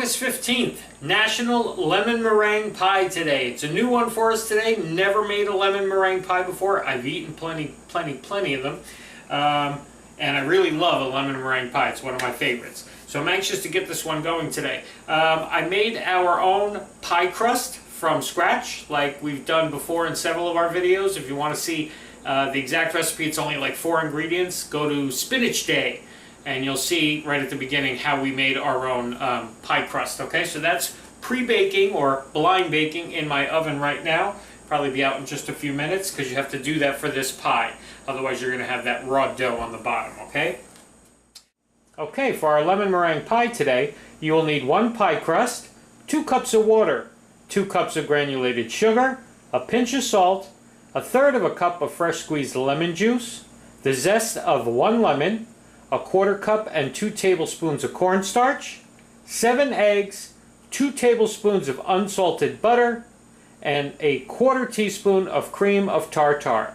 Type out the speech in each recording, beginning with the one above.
August 15th, National Lemon Meringue Pie today. It's a new one for us today. Never made a lemon meringue pie before. I've eaten plenty of them. And I really love a lemon meringue pie. It's one of my favorites. So I'm anxious to get this one going today. I made our own pie crust from scratch, like we've done before in several of our videos. If you want to see the exact recipe, it's only like 4 ingredients. Go to Spinach Day, and you'll see right at the beginning how we made our own pie crust. Okay, so that's pre-baking or blind baking in my oven right now. Probably be out in just a few minutes because you have to do that for this pie. Otherwise you're going to have that raw dough on the bottom, okay? Okay, for our lemon meringue pie today, you will need 1 pie crust, 2 cups of water, 2 cups of granulated sugar, a pinch of salt, 1/3 cup of fresh squeezed lemon juice, the zest of 1 lemon, 1/4 cup and 2 tablespoons of cornstarch, 7 eggs, 2 tablespoons of unsalted butter, and 1/4 teaspoon of cream of tartar.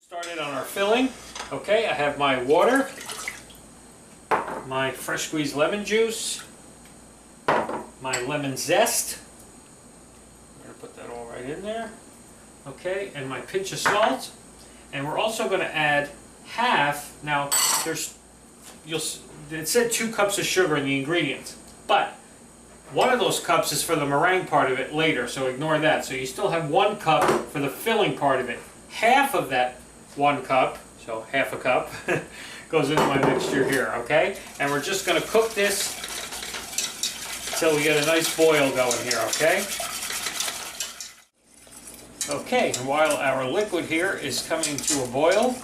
Started on our filling. Okay, I have my water, my fresh squeezed lemon juice, my lemon zest. I'm going to put that all right in there. Okay, and my pinch of salt. And we're also going to add half. Now, it said 2 cups of sugar in the ingredients, but one of those cups is for the meringue part of it later, so ignore that. So you still have 1 cup for the filling part of it. Half of that 1 cup, so half a cup, goes into my mixture here, okay? And we're just going to cook this until we get a nice boil going here, okay? Okay, and while our liquid here is coming to a boil,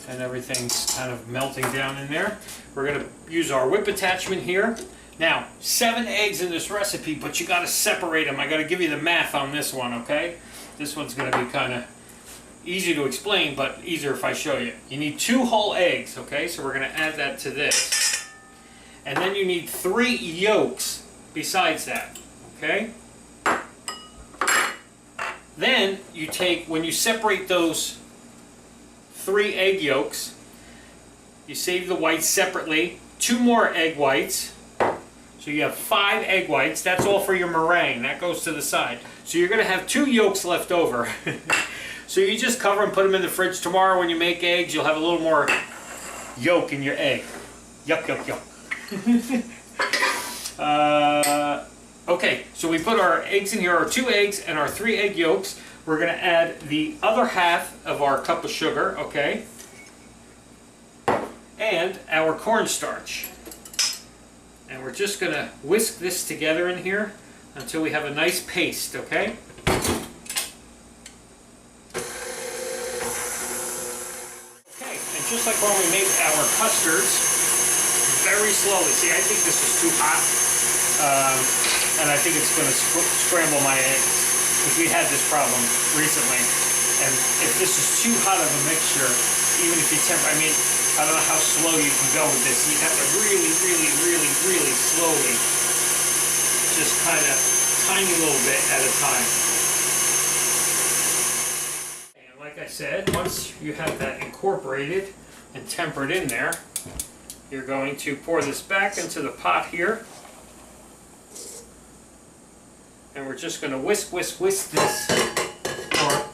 and everything's kind of melting down in there, we're going to use our whip attachment here. Now, 7 eggs in this recipe, but you got to separate them. I got to give you the math on this one, okay? This one's going to be kind of easy to explain, but easier if I show you. You need 2 whole eggs, okay? So we're going to add that to this. And then you need 3 yolks besides that, okay? Then you take, when you separate those 3 egg yolks, you save the whites separately, 2 more egg whites. So you have 5 egg whites. That's all for your meringue. That goes to the side. So you're going to have 2 yolks left over. So you just cover them, put them in the fridge. Tomorrow when you make eggs, you'll have a little more yolk in your egg. Yuck, yuck, yuck. Okay, so we put our eggs in here, our 2 eggs and our 3 egg yolks. We're going to add the other half of our cup of sugar, okay? And our cornstarch. And we're just going to whisk this together in here until we have a nice paste, okay? Okay, and just like when we make our custards, very slowly. See, I think this is too hot, and I think it's going to scramble my eggs, because we had this problem recently. And if this is too hot of a mixture, even if you temper, I mean, I don't know how slow you can go with this. You have to really slowly, just kind of tiny little bit at a time. And like I said, once you have that incorporated and tempered in there, you're going to pour this back into the pot here. And we're just going to whisk this. Or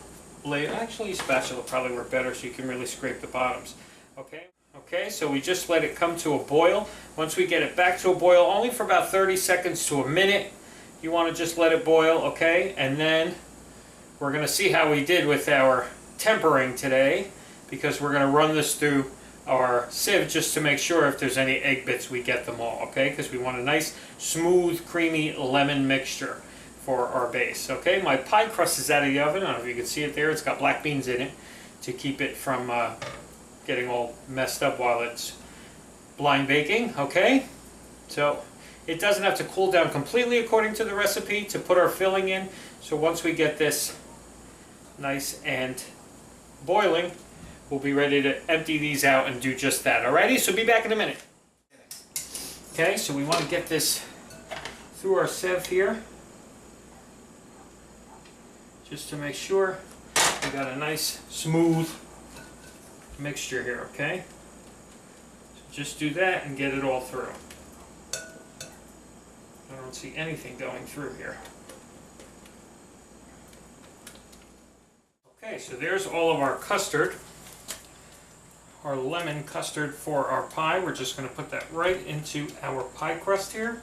blade, actually a spatula will probably work better so you can really scrape the bottoms. Okay. Okay, so we just let it come to a boil. Once we get it back to a boil, only for about 30 seconds to a minute, you want to just let it boil, okay? And then we're going to see how we did with our tempering today, because we're going to run this through our sieve just to make sure if there's any egg bits, we get them all, okay? Because we want a nice, smooth, creamy lemon mixture for our base, okay? My pie crust is out of the oven. I don't know if you can see it there. It's got black beans in it to keep it from getting all messed up while it's blind baking, okay? So it doesn't have to cool down completely according to the recipe to put our filling in. So once we get this nice and boiling, we'll be ready to empty these out and do just that. Alrighty, so be back in a minute. Okay, so we want to get this through our sieve here, just to make sure we got a nice smooth mixture here, okay? So just do that and get it all through. don't see anything going through here. Okay, so there's all of our custard, our lemon custard for our pie. We're just going to put that right into our pie crust here.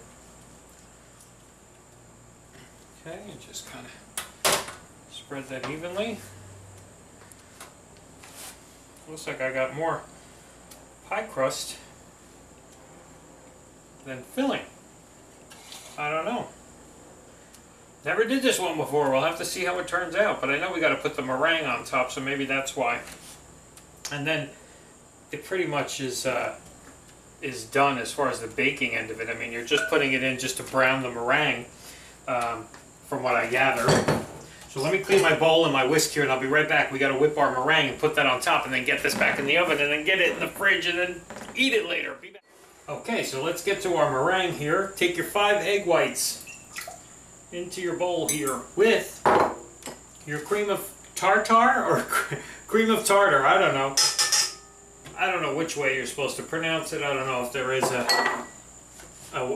Okay, and just kind of spread that evenly. Looks like I got more pie crust than filling. I don't know. Never did this one before. We'll have to see how it turns out. But I know we got to put the meringue on top, so maybe that's why. And then it pretty much is done as far as the baking end of it. I mean, you're just putting it in just to brown the meringue, from what I gather. So let me clean my bowl and my whisk here, and I'll be right back. We got to whip our meringue and put that on top, and then get this back in the oven, and then get it in the fridge, and then eat it later. Be back. Okay, so let's get to our meringue here. Take your 5 egg whites into your bowl here with your cream of tartar or cream of tartar. I don't know. I don't know which way you're supposed to pronounce it. I don't know if there is a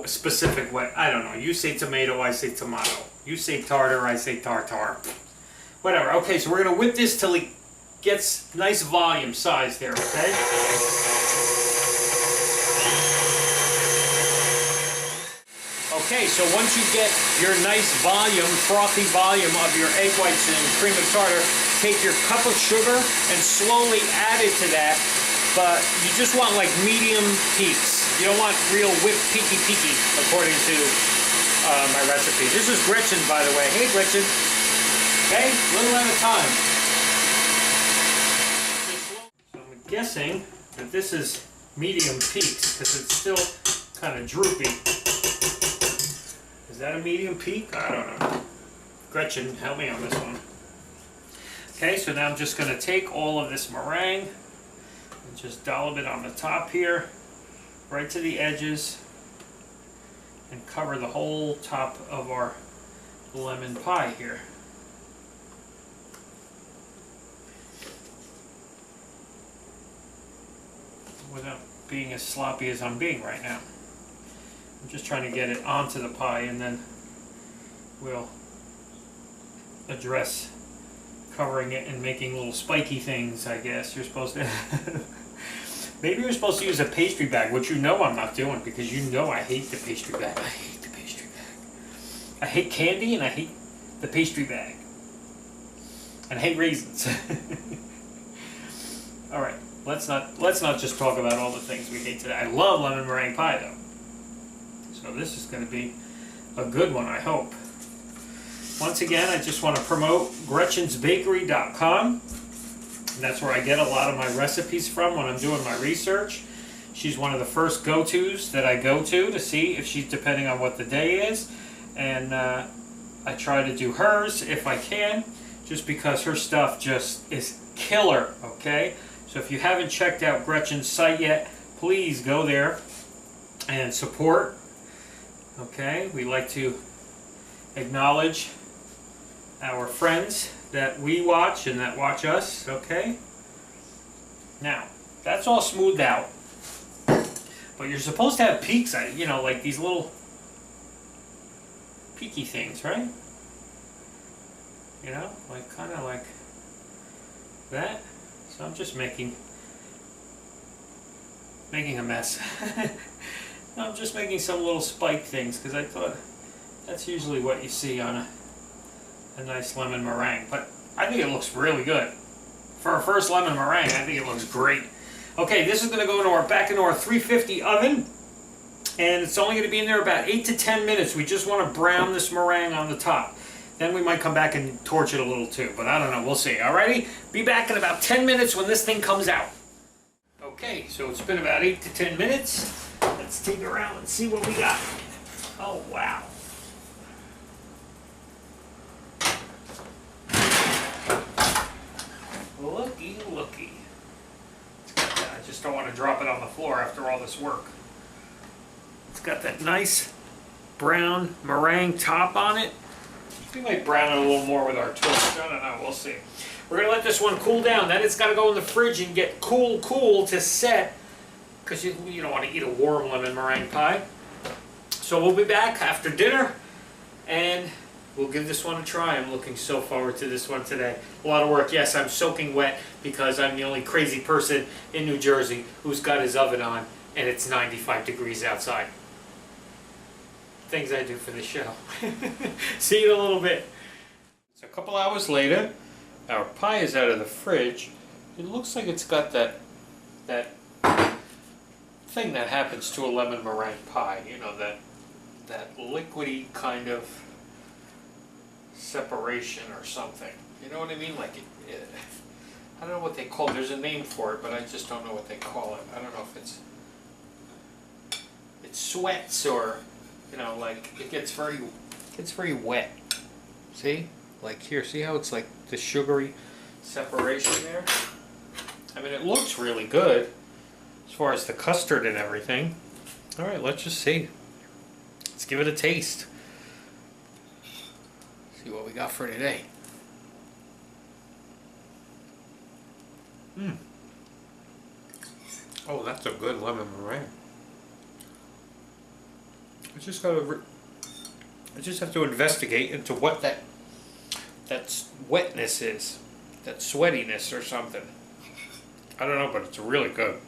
specific way. I don't know. You say tomato, I say tomato. You say tartar, I say tartar. Whatever. Okay, so we're going to whip this till it gets nice volume size there, okay? Okay, so once you get your nice volume, frothy volume of your egg whites and cream of tartar, take your cup of sugar and slowly add it to that, but you just want like medium peaks. You don't want real whipped peaky, according to my recipe. This is Gretchen, by the way. Hey, Gretchen. Okay, a little at a time. So I'm guessing that this is medium peaks because it's still kind of droopy. Is that a medium peak? I don't know. Gretchen, help me on this one. Okay, so now I'm just going to take all of this meringue and just dollop it on the top here, right to the edges, and cover the whole top of our lemon pie here. Without being as sloppy as I'm being right now. I'm just trying to get it onto the pie, and then we'll address covering it and making little spiky things, I guess. You're supposed to... Maybe you're supposed to use a pastry bag, which you know I'm not doing, because you know I hate the pastry bag. I hate the pastry bag. I hate candy, and I hate the pastry bag. And I hate raisins. Alright, let's not just talk about all the things we hate today. I love lemon meringue pie, though. So this is going to be a good one, I hope. Once again, I just want to promote GretchensBakery.com. That's where I get a lot of my recipes from when I'm doing my research. She's one of the first go-tos that I go to see if she's, depending on what the day is. And I try to do hers if I can, just because her stuff just is killer, okay? So if you haven't checked out Gretchen's site yet, please go there and support. Okay, we like to acknowledge our friends that we watch and that watch us, okay? Now, that's all smoothed out. But you're supposed to have peaks, you know, like these little peaky things, right? You know, like kind of like that. So I'm just making a mess. No, I'm just making some little spike things because I thought that's usually what you see on a nice lemon meringue. But I think it looks really good. For a first lemon meringue, I think it looks great. Okay, this is going to go back into our 350 oven. And it's only going to be in there about 8 to 10 minutes. We just want to brown this meringue on the top. Then we might come back and torch it a little too. But I don't know, we'll see. Alrighty? Be back in about 10 minutes when this thing comes out. Okay, so it's been about 8 to 10 minutes. Let's take it around and see what we got. Oh, wow. Looky, looky. I just don't want to drop it on the floor after all this work. It's got that nice brown meringue top on it. We might brown it a little more with our toast. I don't know, we'll see. We're going to let this one cool down. Then it's got to go in the fridge and get cool to set, because you don't want to eat a warm lemon meringue pie. So we'll be back after dinner, and we'll give this one a try. I'm looking so forward to this one today. A lot of work. Yes, I'm soaking wet because I'm the only crazy person in New Jersey who's got his oven on and it's 95 degrees outside. Things I do for the show. See you in a little bit. So a couple hours later, our pie is out of the fridge. It looks like it's got that thing that happens to a lemon meringue pie. You know, that liquidy kind of separation or something. You know what I mean? Like I don't know what they call it. There's a name for it, but I just don't know what they call it. I don't know if it sweats or, you know, like it gets very wet. See? Like here, see how it's like the sugary separation there? I mean, it looks really good as far as the custard and everything. All right, let's just see. Let's give it a taste. See what we got for today. Oh, that's a good lemon meringue. I just have to investigate into what that wetness is, that sweatiness or something. I don't know, but it's really good.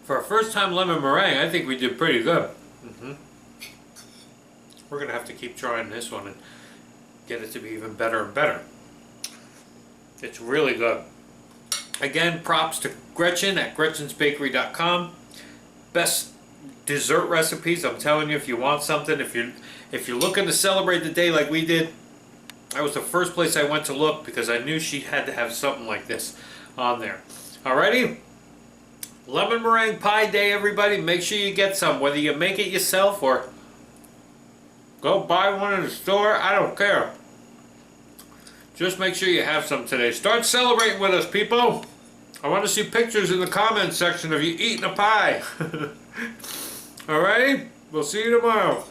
For a first time lemon meringue, I think we did pretty good. We're going to have to keep trying this one and get it to be even better and better. It's really good. Again, props to Gretchen at Gretchen'sBakery.com. Best dessert recipes. I'm telling you, if you want something, if you're looking to celebrate the day like we did, that was the first place I went to look because I knew she had to have something like this on there. Alrighty? Lemon meringue pie day, everybody. Make sure you get some, whether you make it yourself or go buy one in the store. I don't care. Just make sure you have some today. Start celebrating with us, people. I want to see pictures in the comments section of you eating a pie. Alright? We'll see you tomorrow.